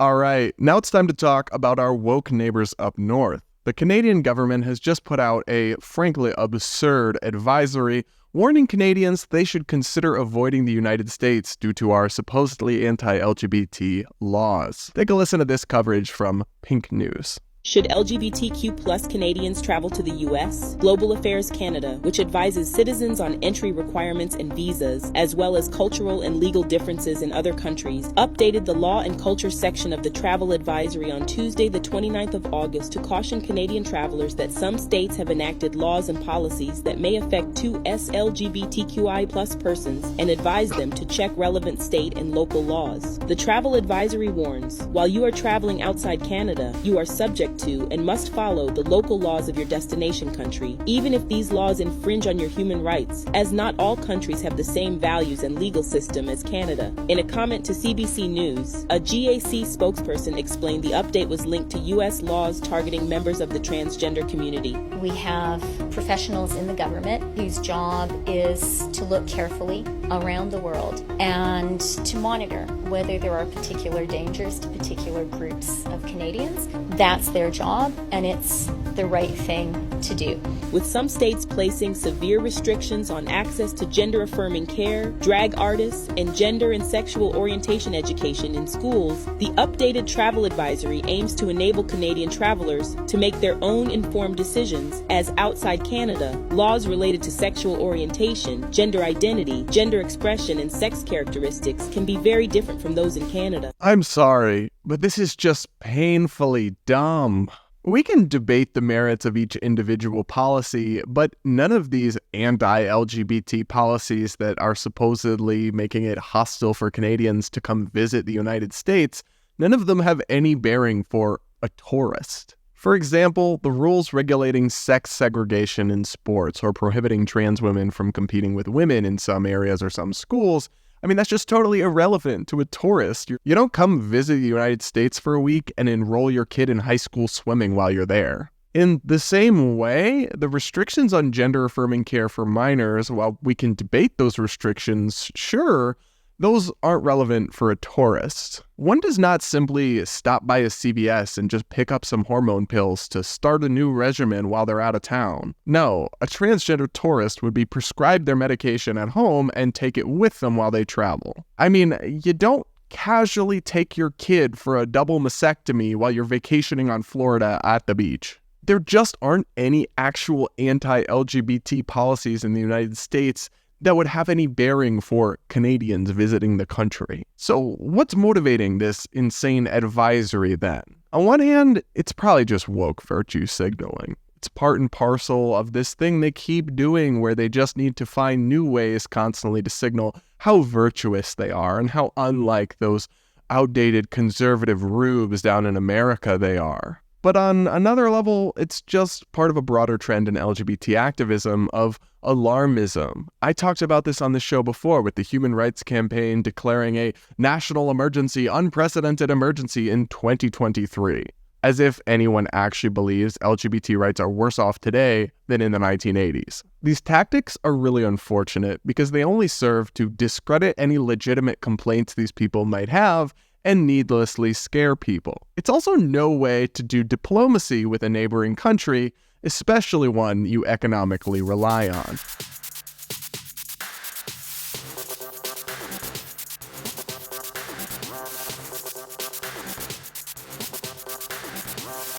All right, now it's time to talk about our woke neighbors up north. The Canadian government has just put out a frankly absurd advisory warning Canadians they should consider avoiding the United States due to our supposedly anti-LGBT laws. Take a listen to this coverage from Pink News. Should LGBTQ+ Canadians travel to the U.S.? Global Affairs Canada, which advises citizens on entry requirements and visas, as well as cultural and legal differences in other countries, updated the Law and Culture section of the Travel Advisory on Tuesday, the 29th of August, to caution Canadian travelers that some states have enacted laws and policies that may affect 2S LGBTQI+ persons and advise them to check relevant state and local laws. The Travel Advisory warns, while you are traveling outside Canada, you are subject to and must follow the local laws of your destination country, even if these laws infringe on your human rights, as not all countries have the same values and legal system as Canada. In a comment to CBC News, a GAC spokesperson explained the update was linked to U.S. laws targeting members of the transgender community. We have professionals in the government whose job is to look carefully around the world and to monitor whether there are particular dangers to particular groups of Canadians. That's their job, and it's the right thing to do. With some states placing severe restrictions on access to gender-affirming care, drag artists, and gender and sexual orientation education in schools, the updated travel advisory aims to enable Canadian travelers to make their own informed decisions, as outside Canada, laws related to sexual orientation, gender identity, gender expression, and sex characteristics can be very different from those in Canada. I'm sorry, but this is just painfully dumb. We can debate the merits of each individual policy, but none of these anti-LGBT policies that are supposedly making it hostile for Canadians to come visit the United States, none of them have any bearing for a tourist. For example, the rules regulating sex segregation in sports or prohibiting trans women from competing with women in some areas or some schools, that's just totally irrelevant to a tourist. You don't come visit the United States for a week and enroll your kid in high school swimming while you're there. In the same way, the restrictions on gender-affirming care for minors, while we can debate those restrictions, sure, those aren't relevant for a tourist. One does not simply stop by a CVS and just pick up some hormone pills to start a new regimen while they're out of town. No, a transgender tourist would be prescribed their medication at home and take it with them while they travel. You don't casually take your kid for a double mastectomy while you're vacationing on Florida at the beach. There just aren't any actual anti-LGBT policies in the United States that would have any bearing for Canadians visiting the country. So what's motivating this insane advisory then? On one hand, it's probably just woke virtue signaling. It's part and parcel of this thing they keep doing where they just need to find new ways constantly to signal how virtuous they are and how unlike those outdated conservative rubes down in America they are. But on another level, it's just part of a broader trend in LGBT activism of alarmism. I talked about this on the show before with the Human Rights Campaign declaring a national emergency, unprecedented emergency in 2023, as if anyone actually believes LGBT rights are worse off today than in the 1980s. These tactics are really unfortunate because they only serve to discredit any legitimate complaints these people might have and needlessly scare people. It's also no way to do diplomacy with a neighboring country, especially one you economically rely on.